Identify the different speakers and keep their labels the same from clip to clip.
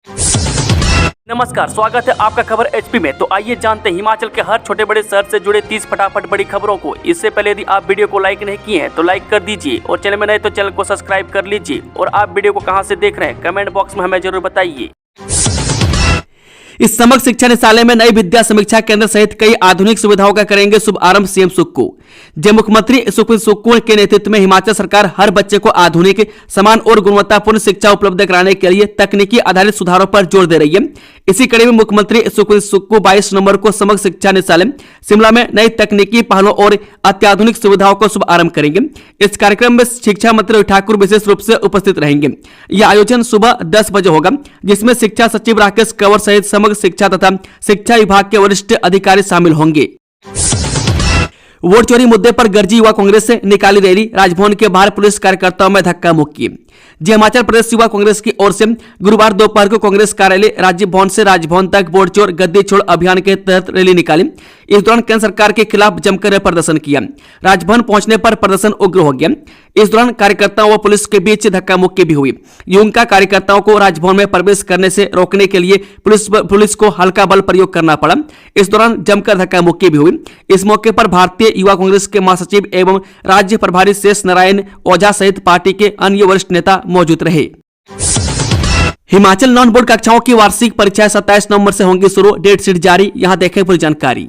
Speaker 1: नमस्कार, स्वागत है आपका खबर एचपी में। तो आइए जानते हैं हिमाचल के हर छोटे बड़े शहर से जुड़े 30 फटाफट बड़ी खबरों को। इससे पहले यदि आप वीडियो को लाइक नहीं किए हैं तो लाइक कर दीजिए और चैनल में नए तो चैनल को सब्सक्राइब कर लीजिए। और आप वीडियो को कहां से देख रहे हैं कमेंट बॉक्स में हमें जरूर बताइए। इस समग्र शिक्षा निदेशालय में नई विद्या समीक्षा केंद्र सहित कई आधुनिक सुविधाओं का करेंगे शुभारंभ सीएम सुक्खू। जय मुख्यमंत्री सुखबीर सुक्खू के नेतृत्व में हिमाचल सरकार हर बच्चे को आधुनिक, समान और गुणवत्तापूर्ण शिक्षा उपलब्ध कराने के लिए तकनीकी आधारित सुधारों पर जोर दे रही है। इसी कड़ी में मुख्यमंत्री सुखबीर सुक्खू 22 नवंबर को समग्र शिक्षा निदेशालय शिमला में नई तकनीकी पहलों और अत्याधुनिक सुविधाओं का शुभारंभ करेंगे। इस कार्यक्रम में शिक्षा मंत्री ठाकुर विशेष रूप से उपस्थित रहेंगे। यह आयोजन सुबह 10 बजे होगा, जिसमें शिक्षा सचिव राकेश कंवर सहित समग्र शिक्षा तथा शिक्षा विभाग के वरिष्ठ अधिकारी शामिल होंगे। वोट चोरी मुद्दे पर गरजी युवा कांग्रेस से निकाली रैली, राजभवन के बाहर पुलिस कार्यकर्ताओं में धक्का मुक्की। हिमाचल प्रदेश युवा कांग्रेस की ओर से गुरुवार दोपहर को कांग्रेस कार्यालय राज्य भवन से राजभवन तक वोट चोर गद्दी छोड़ अभियान के तहत रैली निकाली। इस दौरान केंद्र सरकार के खिलाफ जमकर प्रदर्शन किया। राजभवन पहुंचने पर प्रदर्शन उग्र हो गया। इस दौरान कार्यकर्ताओं व पुलिस के बीच धक्का मुक्की भी हुई। युवका कार्यकर्ताओं को राजभवन में प्रवेश करने से रोकने के लिए पुलिस को हल्का बल प्रयोग करना पड़ा। इस दौरान जमकर धक्का मुक्की भी हुई। इस मौके पर भारतीय युवा कांग्रेस के महासचिव एवं राज्य प्रभारी शेष नारायण ओझा सहित पार्टी के अन्य वरिष्ठ नेता मौजूद रहे। हिमाचल नॉन बोर्ड कक्षाओं की वार्षिक परीक्षाएं 27 नवंबर से होंगी शुरू, डेट शीट जारी। यहां देखें पूरी जानकारी।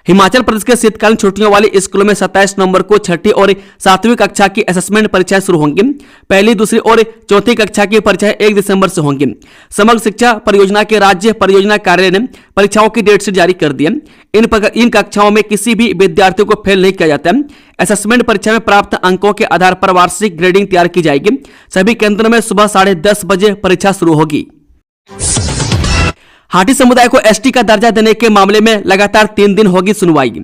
Speaker 1: हिमाचल प्रदेश के शीतकालीन छुट्टियों वाले स्कूलों में 27 नवंबर को छठी और 7वीं कक्षा की असेसमेंट परीक्षाएं शुरू होंगी। पहली, दूसरी और चौथी कक्षा की परीक्षाएं 1 दिसंबर से होंगी। समग्र शिक्षा परियोजना के राज्य परियोजना कार्यालय ने परीक्षाओं की डेट शीट जारी कर दी है। इन कक्षाओं में किसी भी विद्यार्थियों को फेल नहीं किया जाता है। असेसमेंट परीक्षा में प्राप्त अंकों के आधार पर वार्षिक ग्रेडिंग तैयार की जाएगी। सभी केंद्रों में सुबह 10:30 बजे परीक्षा शुरू होगी। हाटी समुदाय को एसटी का दर्जा देने के मामले में लगातार 3 दिन होगी सुनवाई।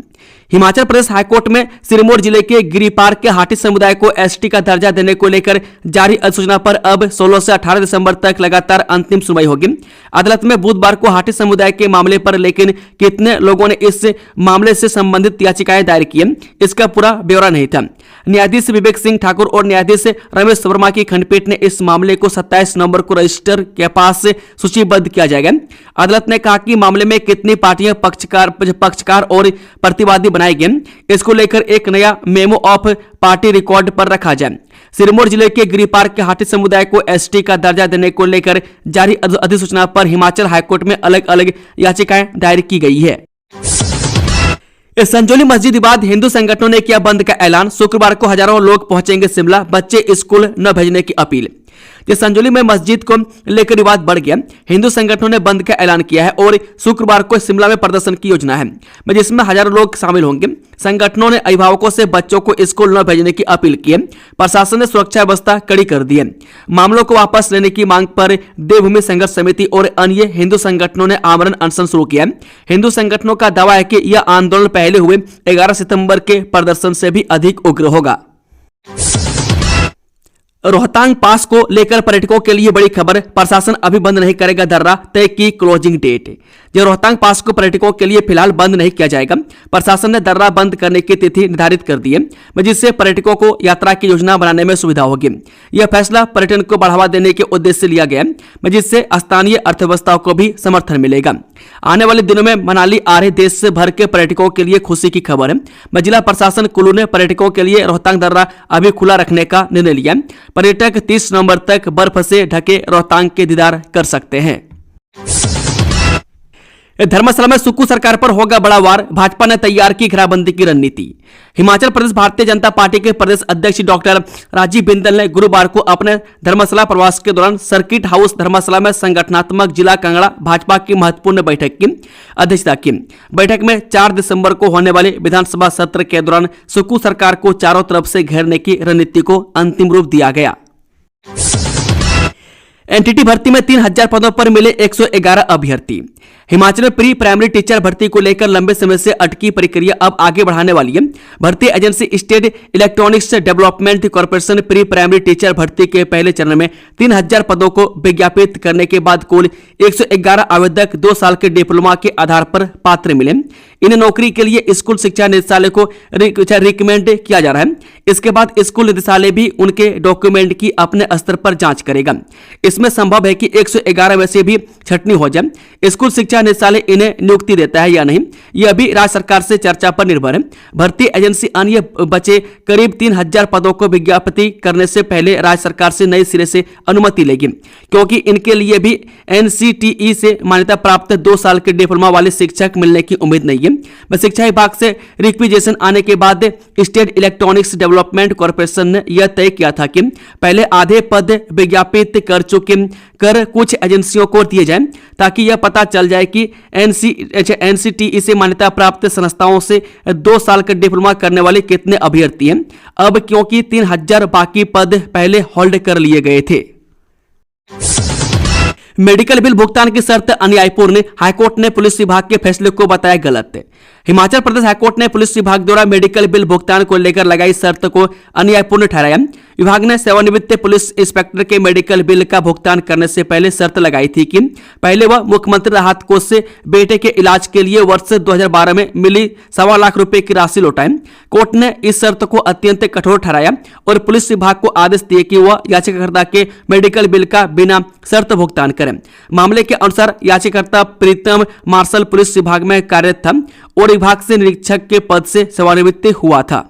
Speaker 1: हिमाचल प्रदेश हाईकोर्ट में सिरमौर जिले के गिरिपार के हाटी समुदाय को एसटी का दर्जा देने को लेकर जारी अधिसूचना पर अब 16 से 18 दिसंबर तक लगातार अंतिम सुनवाई होगी। अदालत में बुधवार को हाटी समुदाय के मामले पर लेकिन कितने लोगों ने इस मामले से संबंधित याचिकाएं दायर की, इसका पूरा ब्यौरा नहीं था। न्यायाधीश विवेक सिंह ठाकुर और न्यायाधीश रमेश वर्मा की खंडपीठ ने इस मामले को 27 नवंबर को रजिस्टर के पास सूचीबद्ध किया जाएगा। अदालत ने कहा कि मामले में कितनी पार्टियां पक्षकार और प्रतिवादी बनाए गए, इसको लेकर एक नया मेमो ऑफ पार्टी रिकॉर्ड पर रखा जाए। सिरमौर जिले के गिरिपार के हाटी समुदाय को एसटी का दर्जा देने को लेकर जारी अधिसूचना पर हिमाचल हाईकोर्ट में अलग अलग याचिकाएं दायर की गई है। इस संजौली मस्जिद विवाद, हिंदू संगठनों ने किया बंद का ऐलान। शुक्रवार को हजारों लोग पहुंचेंगे शिमला, बच्चे स्कूल न भेजने की अपील। संजौली में मस्जिद को लेकर विवाद बढ़ गया। हिंदू संगठनों ने बंद का ऐलान किया है और शुक्रवार को शिमला में प्रदर्शन की योजना है, जिसमें हजारों लोग शामिल होंगे। संगठनों ने अभिभावकों से बच्चों को स्कूल न भेजने की अपील की है। प्रशासन ने सुरक्षा व्यवस्था कड़ी कर दी है। मामलों को वापस लेने की मांग पर देवभूमि संघर्ष समिति और अन्य हिंदू संगठनों ने आमरण अनशन शुरू किया है। हिंदू संगठनों का दावा है कि यह आंदोलन पहले हुए 11 सितंबर के प्रदर्शन से भी अधिक उग्र होगा। रोहतांग पास को लेकर पर्यटकों के लिए बड़ी खबर, प्रशासन अभी बंद नहीं करेगा दर्रा, तय की क्लोजिंग डेट। जो रोहतांग पास को पर्यटकों के लिए फिलहाल बंद नहीं किया जाएगा। प्रशासन ने दर्रा बंद करने की तिथि निर्धारित कर दी है, जिससे पर्यटकों को यात्रा की योजना बनाने में सुविधा होगी। यह फैसला पर्यटन को बढ़ावा देने के उद्देश्य से लिया गया है, जिससे स्थानीय अर्थव्यवस्था को भी समर्थन मिलेगा। आने वाले दिनों में मनाली आ रहे देश से भर के पर्यटकों के लिए खुशी की खबर है। जिला प्रशासन कुल्लू ने पर्यटकों के लिए रोहतांग दर्रा अभी खुला रखने का निर्णय लिया। पर्यटक 30 नवंबर तक बर्फ से ढके रोहतांग के दीदार कर सकते हैं। धर्मशाला में सुक्खू सरकार पर होगा बड़ा वार, भाजपा ने तैयार की घेराबंदी की रणनीति। हिमाचल प्रदेश भारतीय जनता पार्टी के प्रदेश अध्यक्ष डॉक्टर राजीव बिंदल ने गुरुवार को अपने धर्मशाला प्रवास के दौरान सर्किट हाउस धर्मशाला में संगठनात्मक जिला कांगड़ा भाजपा की महत्वपूर्ण बैठक की अध्यक्षता की। बैठक में 4 दिसंबर को होने वाले विधानसभा सत्र के दौरान सुक्खू सरकार को चारों तरफ से घेरने की रणनीति को अंतिम रूप दिया गया। एनटीटी भर्ती में 3000 पदों पर मिले 111 अभ्यर्थी। हिमाचल में प्री प्राइमरी टीचर भर्ती को लेकर लंबे समय से अटकी प्रक्रिया अब आगे बढ़ाने वाली है। भर्ती agency state electronics development corporation pre primary teacher भर्ती के पहले चरण में 3000 पदों को विज्ञापित करने के बाद कुल 111 आवेदक 2 साल के डिप्लोमा के आधार पर पात्र मिले। इन नौकरी के लिए स्कूल शिक्षा निदेशालय को रिकमेंड किया जा रहा है। इसके बाद स्कूल निदेशालय भी उनके डॉक्यूमेंट की अपने स्तर पर जांच करेगा। इस इसमें संभव है कि 111 में से भी छटनी हो जाए। स्कूल शिक्षा निदेशालय इन्हें नियुक्ति देता है या नहीं, यह अभी राज्य सरकार से चर्चा पर निर्भर है। भर्ती एजेंसी अन्य बचे करीब 3000 पदों को विज्ञापित करने से पहले राज्य सरकार से नए सिरे से अनुमति लेगी, क्योंकि इनके लिए भी NCTE से मान्यता प्राप्त 2 साल के डिप्लोमा वाले शिक्षक मिलने की उम्मीद नहीं है। शिक्षा विभाग से रिक्विजिशन आने के बाद स्टेट इलेक्ट्रॉनिक्स डेवलपमेंट कॉर्पोरेशन ने यह तय किया था कि पहले आधे पद विज्ञापित कर कुछ एजेंसियों को दिए जाएं, ताकि यह पता चल जाए कि NCTE से मान्यता प्राप्त संस्थाओं से 2 साल का डिप्लोमा करने वाले कितने अभ्यर्थी हैं। अब क्योंकि 3000 बाकी पद पहले होल्ड कर लिए गए थे। मेडिकल बिल भुगतान की शर्त अन्यायपूर्ण, हाईकोर्ट ने पुलिस विभाग के फैसले को बताया गलत। हिमाचल प्रदेश हाईकोर्ट ने पुलिस विभाग द्वारा मेडिकल बिल भुगतान को लेकर लगाई शर्त को अन्यायपूर्ण ठहराया। विभाग ने सेवानिवृत्त पुलिस इंस्पेक्टर के मेडिकल बिल का भुगतान करने से पहले शर्त लगाई थी कि पहले वह मुख्यमंत्री राहत कोष से बेटे के इलाज के लिए वर्ष 2012 में मिली 1.25 लाख रुपए की राशि लौटाएं। कोर्ट ने इस शर्त को अत्यंत कठोर ठहराया और पुलिस विभाग को आदेश दिए कि वह याचिकाकर्ता के मेडिकल बिल का बिना शर्त भुगतान करें। मामले के अनुसार याचिकाकर्ता प्रीतम मार्शल पुलिस विभाग में कार्यरत था और विभाग से निरीक्षक के पद से सेवानिवृत्त हुआ था।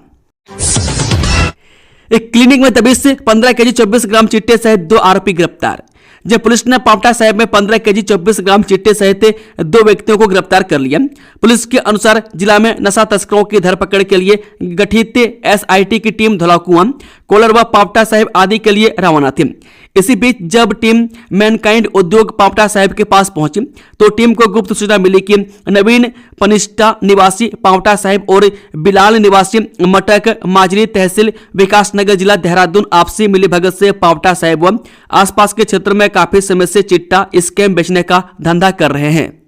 Speaker 1: एक क्लिनिक में दबिश से 15 केजी 24 ग्राम चिट्टे सहित 2 आरोपी गिरफ्तार। जब पुलिस ने पावटा साहिब में 15 केजी 24 ग्राम चिट्टे सहित 2 व्यक्तियों को गिरफ्तार कर लिया। पुलिस के अनुसार जिला में नशा तस्करों की धरपकड़ के लिए गठित SIT की टीम धौलाकुआं, कोलर व पावटा साहिब आदि के लिए रवाना थी। इसी बीच जब टीम मैनकाइंड उद्योग पावटा साहिब के पास पहुंची तो टीम को गुप्त सूचना मिली कि नवीन पनिष्ठा निवासी पावटा साहिब और बिलाल निवासी मटक माजरी तहसील विकासनगर जिला देहरादून आपसी मिलीभगत से पावटा साहिब व आसपास के क्षेत्र में काफी समय से चिट्टा स्कैम बेचने का धंधा कर रहे हैं।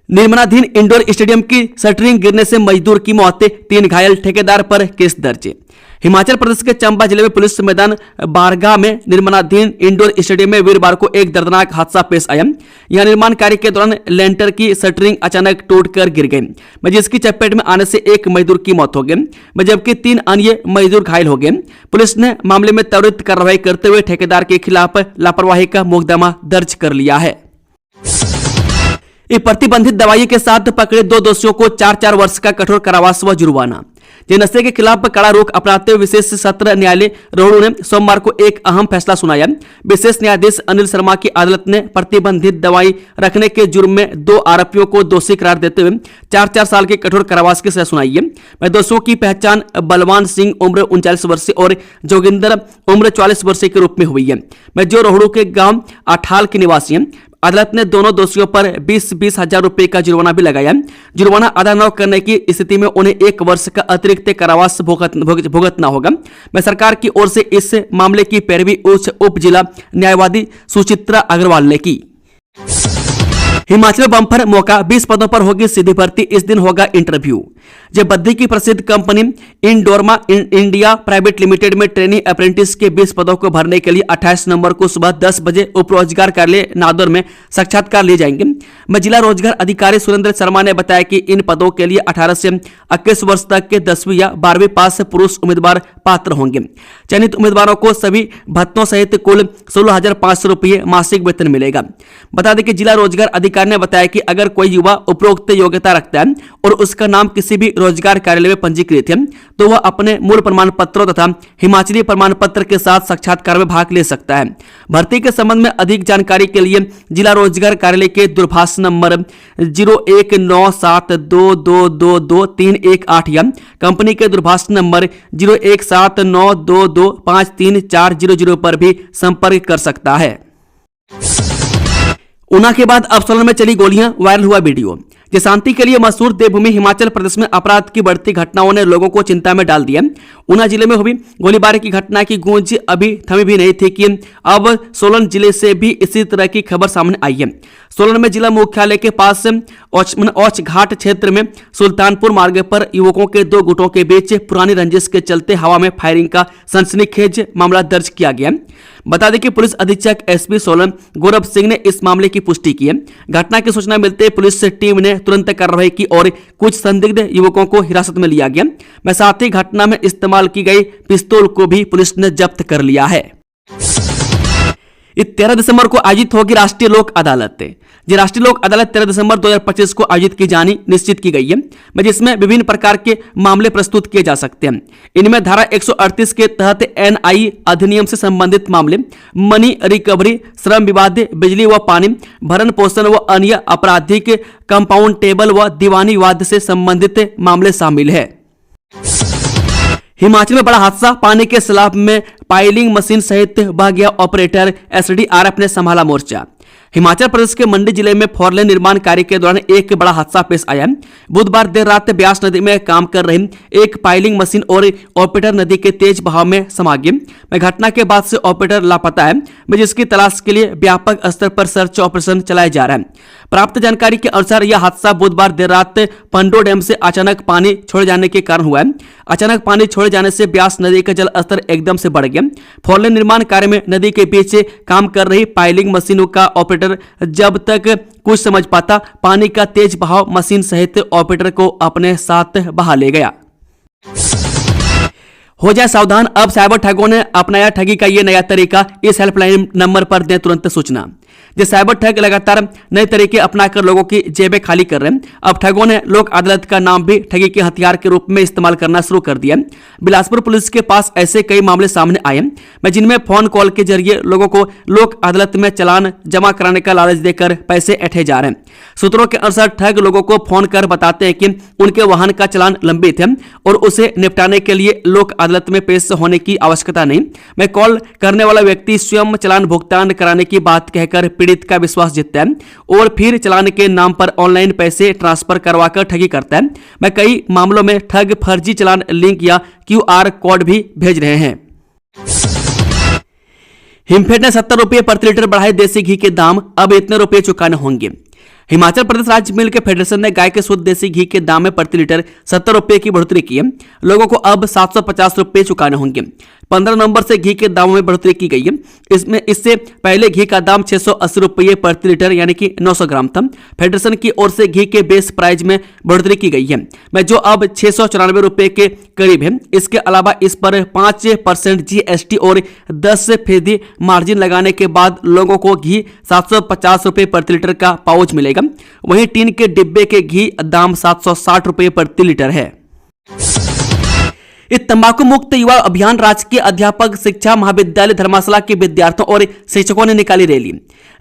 Speaker 1: निर्माणाधीन इंडोर स्टेडियम की शटरिंग गिरने से मजदूर की मौत, 3 घायल, ठेकेदार पर केस दर्ज। हिमाचल प्रदेश के चंबा जिले में पुलिस मैदान बारगाह में निर्माणाधीन इंडोर स्टेडियम में वीरवार को एक दर्दनाक हादसा पेश आया। यहां निर्माण कार्य के दौरान लेंटर की शटरिंग अचानक टूटकर गिर गई, जिसकी चपेट में आने से एक मजदूर की मौत हो गई, जबकि 3 अन्य मजदूर घायल हो गए। पुलिस ने मामले में त्वरित कार्रवाई करते हुए ठेकेदार के खिलाफ लापरवाही का मुकदमा दर्ज कर लिया है। प्रतिबंधित दवाई के साथ पकड़े 2 दोषियों को 4-4 वर्ष का कठोर कारावास व जुर्माना। नशे के खिलाफ कड़ा रोक अपनाते हुए विशेष सत्र न्यायालय रोहडू ने सोमवार को एक अहम फैसला सुनाया। विशेष न्यायाधीश अनिल शर्मा की अदालत ने प्रतिबंधित दवाई रखने के जुर्म में 2 आरोपियों को दोषी करार देते हुए 4-4 साल के कठोर कारावास की सजा सुनाई है। दोषियों की पहचान बलवान सिंह उम्र 39 वर्षीय और जोगिंदर उम्र 44 वर्षीय के रूप में हुई है, जो रोहडू के गांव अठाल के निवासी हैं। अदालत ने दोनों दोषियों पर 20-20 हजार रुपए का जुर्माना भी लगाया। जुर्माना अदा न करने की स्थिति में उन्हें 1 वर्ष का अतिरिक्त कारावास भुगतना होगा। सरकार की ओर से इस मामले की पैरवी उप जिला न्यायवादी सुचित्रा अग्रवाल ने की। हिमाचल में बम्पर मौका, 20 पदों पर होगी सीधी भर्ती, इस दिन होगा इंटरव्यू। जब बद्दी की प्रसिद्ध कंपनी इंडोरमा इंडिया प्राइवेट लिमिटेड में ट्रेनी अप्रेंटिस के 20 पदों को भरने के लिए 28 नवंबर को सुबह 10 बजे उप रोजगार कार्यालय नादौर में साक्षात्कार लिए जाएंगे। जिला रोजगार अधिकारी सुरेंद्र शर्मा ने बताया कि इन पदों के लिए 18 से 21 वर्ष तक के 10वीं या 12वीं पास पुरुष उम्मीदवार पात्र होंगे। चयनित उम्मीदवारों को सभी भत्तों सहित कुल 16,500 रुपये मासिक वेतन मिलेगा। बता दें कि जिला रोजगार अधिकारी ने बताया कि अगर कोई युवा उपरोक्त योग्यता रखता है और उसका नाम किसी भी रोजगार कार्यालय में पंजीकृत है तो वह अपने मूल प्रमाण पत्रों तथा हिमाचली प्रमाण पत्र के साथ साक्षात्कार में भाग ले सकता है। भर्ती के संबंध में अधिक जानकारी के लिए जिला रोजगार कार्यालय के दूरभाष नंबर 0197222318 या कंपनी के दूरभाष नंबर 017922534000 पर भी संपर्क कर सकता है। ऊना के बाद अब सोलन में चली गोलियां, वायरल हुआ वीडियो। शांति के लिए मशहूर देवभूमि हिमाचल प्रदेश में अपराध की बढ़ती घटनाओं ने लोगों को चिंता में डाल दिया। ऊना जिले में हुई गोलीबारी की घटना की गूंज अभी थमी भी नहीं थी कि अब सोलन जिले से भी इसी तरह की खबर सामने आई है। सोलन में जिला मुख्यालय के पास औच घाट क्षेत्र में सुल्तानपुर मार्ग पर युवकों के 2 गुटों के बीच पुरानी रंजिश के चलते हवा में फायरिंग का सनसनीखेज मामला दर्ज किया गया। बता दें कि पुलिस अधीक्षक SP सोलन गौरव सिंह ने इस मामले की पुष्टि की है। घटना की सूचना मिलते पुलिस टीम ने तुरंत कार्रवाई की और कुछ संदिग्ध युवकों को हिरासत में लिया गया। साथ ही घटना में इस्तेमाल की गई पिस्तौल को भी पुलिस ने जब्त कर लिया है। ये 13 दिसंबर को आयोजित होगी राष्ट्रीय लोक अदालत। ये राष्ट्रीय लोक अदालत 13 दिसंबर 2025 को आयोजित की जानी निश्चित की गई है, जिसमें विभिन्न प्रकार के मामले प्रस्तुत किए जा सकते हैं। इनमें धारा 138 के तहत एनआई अधिनियम से संबंधित मामले, मनी रिकवरी, श्रम विवाद, बिजली व पानी, भरण पोषण व अन्य आपराधिक, कंपाउंडेबल व दीवानी विवाद से संबंधित मामले शामिल है। हिमाचल में बड़ा हादसा, पानी के सैलाब में पाइलिंग मशीन सहित बह गया ऑपरेटर, एसडीआरएफ ने संभाला मोर्चा। हिमाचल प्रदेश के मंडी जिले में फोरलेन निर्माण कार्य के दौरान एक बड़ा हादसा पेश आया। बुधवार देर रात ब्यास नदी में काम कर रही एक पाइलिंग मशीन और ऑपरेटर नदी के तेज बहाव में समा गए। घटना के बाद से ऑपरेटर लापता है, जिसकी तलाश के लिए व्यापक स्तर पर सर्च ऑपरेशन चलाया जा रहा है। प्राप्त जानकारी के अनुसार यह हादसा बुधवार देर रात पंडो डैम से अचानक पानी छोड़े जाने के कारण हुआ है। अचानक पानी छोड़े जाने से ब्यास नदी का जल स्तर एकदम से बढ़ गया। फोरलेन निर्माण कार्य में नदी के बीच काम कर रही पाइलिंग मशीनों का ऑपरेटर जब तक कुछ समझ पाता, पानी का तेज बहाव मशीन सहित ऑपरेटर को अपने साथ बहा ले गया। हो जाए सावधान, अब साइबर ठगों ने अपनाया ठगी का ये नया तरीका। इस हेल्पलाइन नंबर पर दें तुरंत सूचना। जो साइबर ठग लगातार नए तरीके अपनाकर लोगों की जेबें खाली कर रहे हैं। अब ठगों ने लोक अदालत का नाम भी ठगी के हथियार के रूप में इस्तेमाल करना शुरू कर दिया। बिलासपुर पुलिस के पास ऐसे कई मामले सामने आए हैं, जिनमें फोन कॉल के जरिए लोगों को लोक अदालत में चालान जमा कराने का लालच देकर पैसे ऐंठे जा रहे हैं। सूत्रों के अनुसार ठग लोगों को फोन कर बताते हैं कि उनके वाहन का चालान लंबित है और उसे निपटाने के लिए लोक अदालत में पेश होने की आवश्यकता नहीं। मैं कॉल करने वाला व्यक्ति स्वयं चालान भुगतान कराने की बात कहकर पीड़ित का विश्वास जीतता है और फिर चालान के नाम पर ऑनलाइन पैसे ट्रांसफर करवाकर ठगी करता है। मैं कई मामलों में ठग फर्जी चालान लिंक या क्यूआर कोड भी भेज रहे हैं। हिमफेड ने 70 रुपये प्रति लीटर बढ़ाए देसी घी के दाम, अब इतने रुपये चुकाने होंगे। हिमाचल प्रदेश राज्य मिल्क फेडरेशन ने गाय के शुद्ध देसी घी के दाम में प्रति लीटर 70 रुपये की बढ़ोतरी की है। लोगों को अब 750 रुपये चुकाने होंगे। 15 नवंबर से घी के दामों में बढ़ोतरी की गई है। इससे पहले घी का दाम 680 रुपये प्रति लीटर यानी कि 900 ग्राम था। फेडरेशन की ओर से घी के बेस प्राइस में बढ़ोतरी की गई है, जो अब 694 रुपये के करीब है। इसके अलावा इस पर 5% जीएसटी और 10% मार्जिन लगाने के बाद लोगों को घी 750 रुपये प्रति लीटर का पाउच मिलेगा। वहीं टीन के डिब्बे के घी दाम 760 रुपये प्रति लीटर है। इस तंबाकू मुक्त युवा अभियान राजकीय अध्यापक शिक्षा महाविद्यालय धर्मशाला के विद्यार्थियों और शिक्षकों ने निकाली रैली।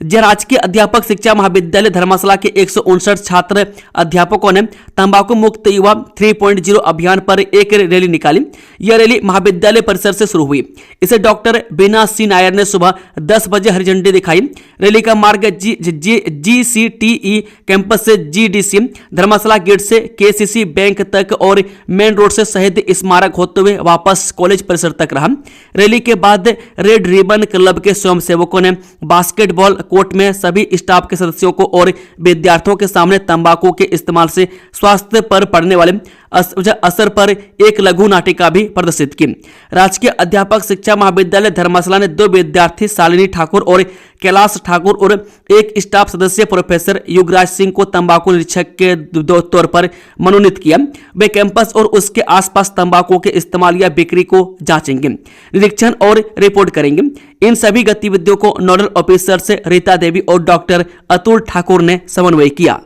Speaker 1: राजकीय अध्यापक शिक्षा महाविद्यालय धर्मशाला के 159 छात्र अध्यापकों ने तंबाकू मुक्त युवा 3.0 अभियान पर एक रैली निकाली। यह रैली महाविद्यालय परिसर से शुरू हुई। इसे डॉक्टर बीना सी नायर ने सुबह 10 बजे हरी झंडी दिखाई। रैली का मार्ग GCTE कैंपस से GDC धर्मशाला गेट से KCC बैंक तक और मेन रोड से शहीद स्मारक होते हुए वापस कॉलेज परिसर तक रहा। रैली के बाद रेड रिबन क्लब के स्वयंसेवकों ने बास्केटबॉल कोर्ट में सभी स्टाफ के सदस्यों को और विद्यार्थियों के सामने तंबाकू के इस्तेमाल से स्वास्थ्य पर पड़ने वाले असर पर एक लघु नाटिका भी प्रदर्शित की। राजकीय अध्यापक शिक्षा महाविद्यालय धर्मशाला ने 2 विद्यार्थी शालिनी ठाकुर और कैलाश ठाकुर और एक स्टाफ सदस्य प्रोफेसर युगराज सिंह को तंबाकू निरीक्षक के तौर पर मनोनीत किया। वे कैंपस और उसके आसपास तंबाकू के इस्तेमाल या बिक्री को जांचेंगे, निरीक्षण और रिपोर्ट करेंगे। इन सभी गतिविधियों को नोडल ऑफिसर से रीता देवी और डॉक्टर अतुल ठाकुर ने समन्वय किया।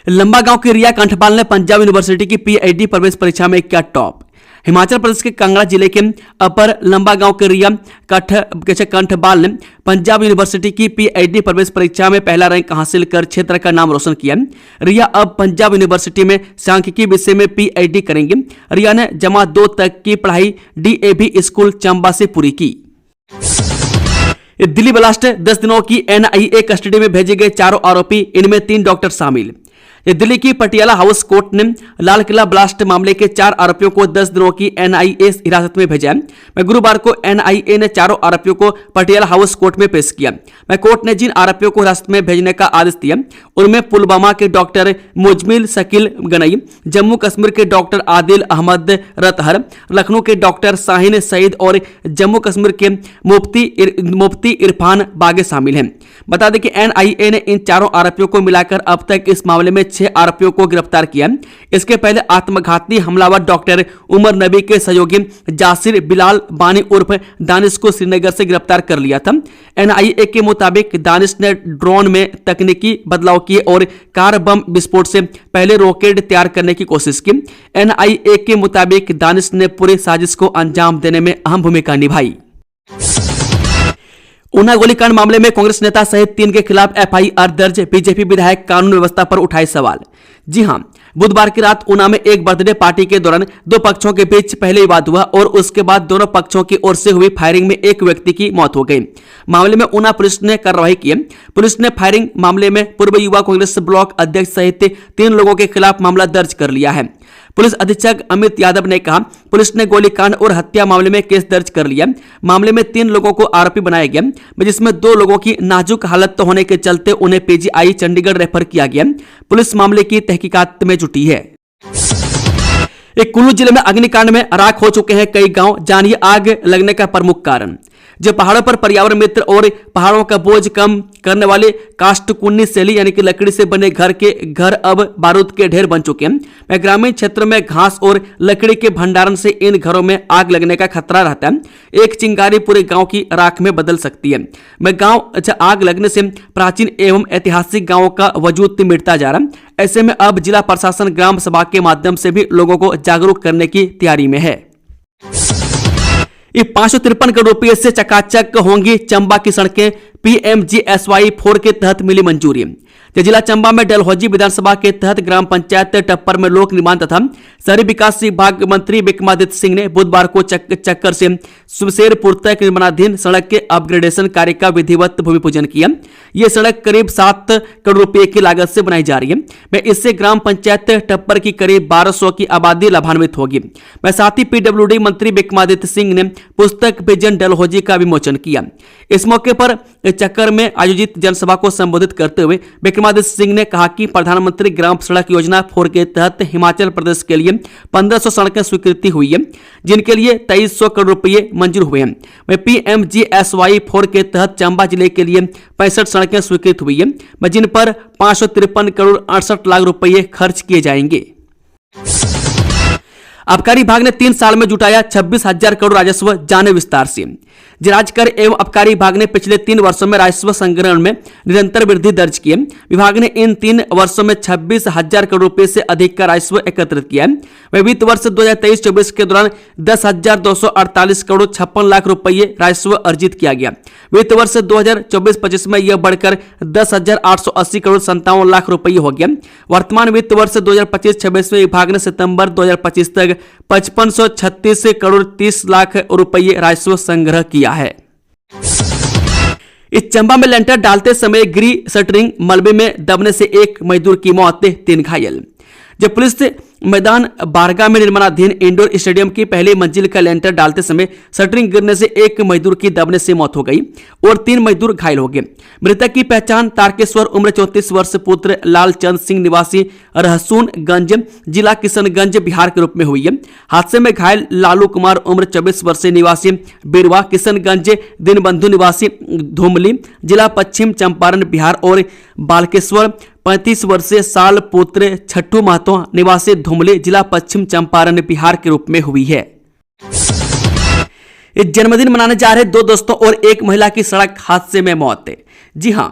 Speaker 1: लंबा गांव की रिया कंठपाल ने पंजाब यूनिवर्सिटी की पीएचडी प्रवेश परीक्षा में किया टॉप। हिमाचल प्रदेश के कांगड़ा जिले के अपर लंबा गांव के रिया कंठपाल ने पंजाब यूनिवर्सिटी की पीएचडी प्रवेश परीक्षा में पहला रैंक हासिल कर क्षेत्र का नाम रोशन किया। रिया अब पंजाब यूनिवर्सिटी में सांख्यिकी विषय में पीएचडी करेंगे। रिया ने जमा 2 तक की पढ़ाई DAV स्कूल चंबा से पूरी की। दिल्ली ब्लास्ट 10 दिनों की NIA कस्टडी में भेजे गए 4 आरोपी, इनमें 3 डॉक्टर शामिल। दिल्ली की पटियाला हाउस कोर्ट ने लाल किला ब्लास्ट मामले के 4 आरोपियों को 10 दिनों की NIA हिरासत में भेजा है। गुरुवार को NIA ने चारों आरोपियों को पटियाला हाउस कोर्ट में पेश किया। कोर्ट ने जिन आरोपियों को हिरासत में भेजने का आदेश दिया उनमें पुलवामा के डॉक्टर मुजमिल शकील गनई, जम्मू कश्मीर के डॉक्टर आदिल अहमद रतहर, लखनऊ के डॉक्टर शाहीन सईद और जम्मू कश्मीर के मुफ्ती इरफान बागे शामिल हैं। बता दें कि NIA ने इन चारों आरोपियों को मिलाकर अब तक इस मामले में 6 आरोपियों को गिरफ्तार किया। इसके पहले आत्मघाती हमलावर डॉक्टर उमर नबी के सहयोगी जासिर बिलाल बानी उर्फ दानिश को श्रीनगर से गिरफ्तार कर लिया था। एनआईए के मुताबिक दानिश ने ड्रोन में तकनीकी बदलाव किए और कार बम विस्फोट से पहले रॉकेट तैयार करने की कोशिश की। एनआईए के मुताबिक दानिश ने पूरी साजिश को अंजाम देने में अहम भूमिका निभाई। ऊना गोलीकांड मामले में कांग्रेस नेता सहित 3 के खिलाफ एफआईआर दर्ज। बीजेपी विधायक कानून व्यवस्था पर उठाए सवाल। जी हां, बुधवार की रात ऊना में एक बर्थडे पार्टी के दौरान 2 पक्षों के बीच पहले विवाद हुआ और उसके बाद दोनों पक्षों की ओर से हुई फायरिंग में एक व्यक्ति की मौत हो गई। मामले में ऊना पुलिस ने कार्रवाई की। पुलिस ने फायरिंग मामले में पूर्व युवा कांग्रेस ब्लॉक अध्यक्ष सहित 3 लोगों के खिलाफ मामला दर्ज कर लिया है। पुलिस अधीक्षक अमित यादव ने कहा, पुलिस ने गोलीकांड और हत्या मामले में केस दर्ज कर लिया। मामले में 3 लोगों को आरोपी बनाया गया, जिसमें 2 लोगों की नाजुक हालत होने के चलते उन्हें पीजीआई चंडीगढ़ रेफर किया गया। पुलिस मामले की तहकीकात में जुटी है। कुल्लू जिले में अग्निकांड में राख हो चुके हैं कई गांव। जानिए आग लगने का प्रमुख कारण। जो पहाड़ों पर पर्यावरण मित्र और पहाड़ों का बोझ कम करने वाले काष्ठकुन्नी शैली यानी कि लकड़ी से बने घर अब बारूद के ढेर बन चुके हैं। ग्रामीण क्षेत्र में घास और लकड़ी के भंडारण से इन घरों में आग लगने का खतरा रहता है। एक चिंगारी पूरे गांव की राख में बदल सकती है। गांव आग लगने से प्राचीन एवं ऐतिहासिक गांवों का वजूद मिटता जा रहा है। ऐसे में अब जिला प्रशासन ग्राम सभा के माध्यम से भी लोगों को जागरूक करने की तैयारी में है। 553 करोड़ रुपए से चकाचक होंगी चंबा की सड़कें। पीएमजीएसवाई 4 के तहत मिली मंजूरी। जिला चंबा में डलहौजी विधानसभा के तहत ग्राम पंचायत टप्पर में लोक निर्माण तथा शहरी विकास विभाग मंत्री विक्रमादित्य सिंह ने बुधवार को चक्कर से सुमशेरपुर तक निर्माणाधीन सड़क के अपग्रेडेशन कार्य का विधिवत भूमि पूजन किया। यह सड़क करीब 7 करोड़ रुपए की लागत से बनाई जा रही है। इससे ग्राम पंचायत टप्पर की करीब 1200 की आबादी लाभान्वित होगी। साथ ही पीडब्ल्यूडी मंत्री विक्रमादित्य सिंह ने पुस्तक विजन डलहौजी का विमोचन किया। इस मौके पर चक्कर में आयोजित जनसभा को संबोधित करते हुए विक्रमादित्य सिंह ने कहा कि प्रधानमंत्री ग्राम सड़क योजना 4 के तहत हिमाचल प्रदेश के लिए 1500 सड़कें स्वीकृति हुई है, जिनके लिए 2300 करोड़ रुपए मंजूर हुए हैं। पीएमजीएसवाई 4 के तहत चंबा जिले के लिए 65 सड़कें स्वीकृत हुई है, जिन पर 553 करोड़ 68 लाख रुपए खर्च किए जाएंगे। आबकारी विभाग ने 3 साल में जुटाया 26,000 करोड़ राजस्व। जाने विस्तार से। राज्यकर एवं आबकारी विभाग ने पिछले 3 वर्षों में राजस्व संग्रहण में निरंतर वृद्धि दर्ज की है। विभाग ने इन 3 वर्षों में 26,000 करोड़ रुपए से अधिक का राजस्व एकत्रित किया है। वह वित्त वर्ष 2023-24 के दौरान 10,248 करोड़ 56 लाख रुपए राजस्व अर्जित किया गया। वित्त वर्ष 2024-25 में यह बढ़कर 10,880 करोड़ 57 लाख रुपए हो गया। वर्तमान वित्त वर्ष 2025-26 में विभाग ने सितंबर 2025 तक 5536 करोड़ 30 लाख रुपए राजस्व संग्रह किया है। इस चंबा में लेंटर डालते समय गिरी शटरिंग, मलबे में दबने से एक मजदूर की मौत, 3 घायल। जब पुलिस मैदान बारगा में निर्माणाधीन इंडोर स्टेडियम की पहली मंजिल का लेंटर डालते समय शटरिंग गिरने से एक मजदूर की दबने से मौत हो गई और 3 मजदूर घायल हो गए। मृतक की पहचान तारकेश्वर उम्र 34 वर्ष पुत्र लालचंद सिंह निवासी रहसूनगंज जिला किशनगंज बिहार के रूप में हुई है। हादसे में घायल लालू कुमार उम्र 24 वर्षीय निवासी बिरवा किशनगंज दीनबंधु निवासी धूमली जिला पश्चिम चंपारण बिहार और बालकेश्वर 35 वर्षीय साल पुत्र छट्टू महतो निवासी धुमली जिला पश्चिम चंपारण बिहार के रूप में हुई है। इस जन्मदिन मनाने जा रहे 2 दोस्तों और एक महिला की सड़क हादसे में मौत। जी हां,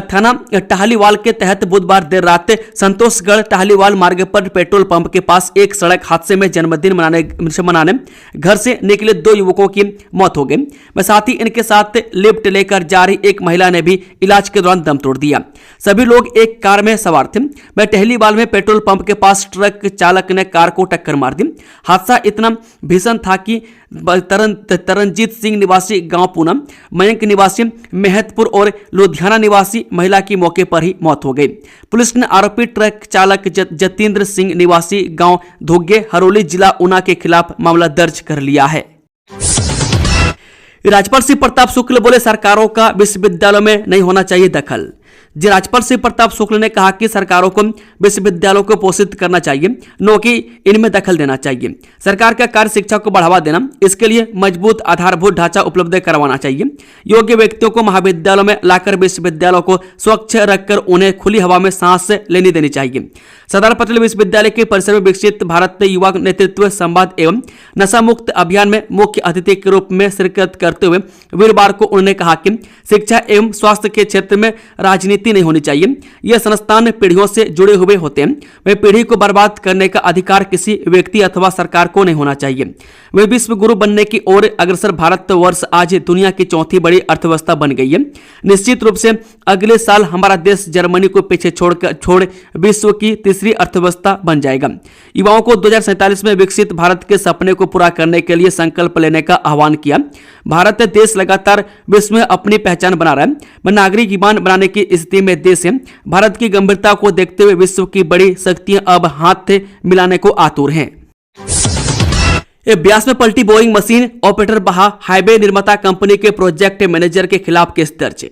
Speaker 1: थाना टाहलीवाल के तहत बुधवार देर रात संतोषगढ़ टाहलीवाल मार्ग पर पेट्रोल पंप के पास एक सड़क हादसे में जन्मदिन मनाने घर से निकले 2 युवकों की मौत हो गई। साथ ही इनके साथ लिफ्ट लेकर जा रही एक महिला ने भी इलाज के दौरान दम तोड़ दिया। सभी लोग एक कार में सवार थे। टहलीवाल में पेट्रोल पंप के पास ट्रक चालक ने कार को टक्कर मार दी। हादसा इतना भीषण था कि तरनजीत सिंह निवासी गांव पूनम, मयंक निवासी मेहतपुर और लुधियाना निवासी महिला की मौके पर ही मौत हो गई। पुलिस ने आरोपी ट्रक चालक जतेंद्र सिंह निवासी गांव धोगे हरोली जिला ऊना के खिलाफ मामला दर्ज कर लिया है। राज्यपाल श्री प्रताप शुक्ल बोले, सरकारों का विश्वविद्यालयों में नहीं होना चाहिए दखल। राज्यपाल शिव प्रताप शुक्ल ने कहा कि सरकारों को विश्वविद्यालयों को पोषित करना चाहिए, न कि इनमें दखल देना चाहिए। सरकार का कार्य शिक्षा को बढ़ावा देना, इसके लिए मजबूत आधारभूत ढांचा उपलब्ध करवाना चाहिए। योग्य व्यक्तियों को महाविद्यालयों में लाकर विश्वविद्यालयों को स्वच्छ रखकर उन्हें खुली हवा में सांस लेने देनी चाहिए। सरदार पटेल विश्वविद्यालय के परिसर में विकसित भारत युवा नेतृत्व संवाद एवं नशा मुक्त अभियान में मुख्य अतिथि के रूप में शिरकत करते हुए वीरवार को उन्होंने कहा कि शिक्षा एवं स्वास्थ्य के क्षेत्र में राजनीति नहीं होनी चाहिए। यह संस्थान पीढ़ियों से जुड़े हुए होते हैं। वे पीढ़ी को बर्बाद करने का अधिकार किसी व्यक्ति अथवा सरकार को नहीं होना चाहिए। वे विश्व गुरु बनने की ओर अग्रसर भारतवर्ष आज दुनिया की चौथी बड़ी अर्थव्यवस्था बन गई है। निश्चित रूप से अगले साल हमारा देश जर्मनी को पीछे छोड़ विश्व की तीसरी अर्थव्यवस्था बन जाएगा। युवाओं को 2047 में विकसित भारत के सपने को पूरा करने के लिए संकल्प लेने का आह्वान किया। भारत देश लगातार विश्व में अपनी पहचान बना रहा है। वह नागरिक विमान बनाने की स्थिति में देश है। भारत की गंभीरता को देखते हुए विश्व की बड़ी शक्तियां अब हाथ मिलाने को आतुर हैं। ब्यास में पलटी बोइंग मशीन, ऑपरेटर बहा, हाईवे निर्माता कंपनी के प्रोजेक्ट मैनेजर के खिलाफ केस दर्ज।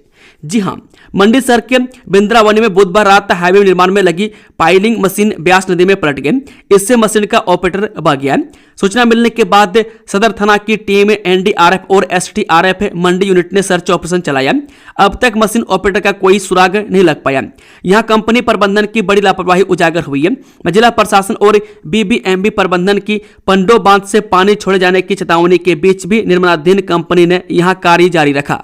Speaker 1: जी हां, मंडी शहर के बिंद्रावनी में बुधवार रात हाईवे निर्माण में लगी पाइलिंग मशीन ब्यास नदी में पलट गई। इससे मशीन का ऑपरेटर बह गया। सूचना मिलने के बाद सदर थाना की टीम, एनडीआरएफ और एसडीआरएफ मंडी यूनिट ने सर्च ऑपरेशन चलाया। अब तक मशीन ऑपरेटर का कोई सुराग नहीं लग पाया। यहां कंपनी प्रबंधन की बड़ी लापरवाही उजागर हुई है। जिला प्रशासन और बीबीएमबी प्रबंधन की पंडो बांध से पानी छोड़े जाने की चेतावनी के बीच भी निर्माणाधीन कंपनी ने यहां कार्य जारी रखा।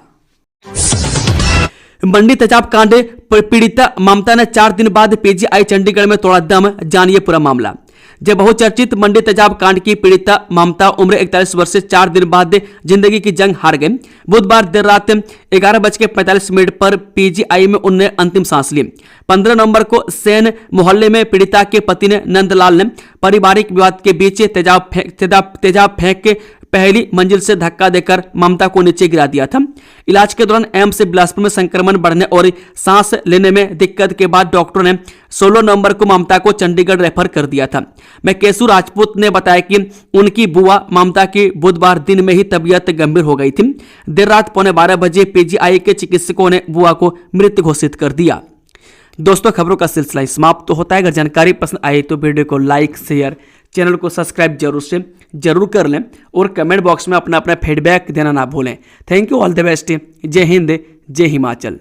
Speaker 1: मंडी तेजाब कांड पीड़िता ममता ने 4 दिन बाद पीजीआई चंडीगढ़ में तोड़ा दम, जानिए पूरा मामला। जब बहुचर्चित मंडी तेजाब कांड की पीड़िता ममता उम्र 41 वर्ष से 4 दिन बाद जिंदगी की जंग हार गई। बुधवार देर रात 11:45 पर पीजीआई में उन्होंने अंतिम सांस ली। 15 नवंबर को सैन मोहल्ले में पीड़िता के पति ने नंदलाल ने पारिवारिक विवाद के बीच तेजाब फेंक के पहली मंजिल से धक्का देकर ममता को नीचे गिरा दिया था। इलाज के दौरान एम्स बिलासपुर में संक्रमण बढ़ने और सांस लेने में दिक्कत के बाद डॉक्टरों ने 16 नवंबर को ममता को चंडीगढ़ रेफर कर दिया था। केशु राजपूत ने बताया कि उनकी बुआ ममता की बुधवार दिन में ही तबीयत गंभीर हो गई थी। देर रात 11:15 बजे पीजीआई के चिकित्सकों ने बुआ को मृत घोषित कर दिया। दोस्तों, खबरों का सिलसिला समाप्त तो होता है। अगर जानकारी पसंद आए तो वीडियो को लाइक, शेयर, चैनल को सब्सक्राइब जरूर कर लें और कमेंट बॉक्स में अपना फीडबैक देना ना भूलें। Thank you, all the best. जय हिंद, जय हिमाचल।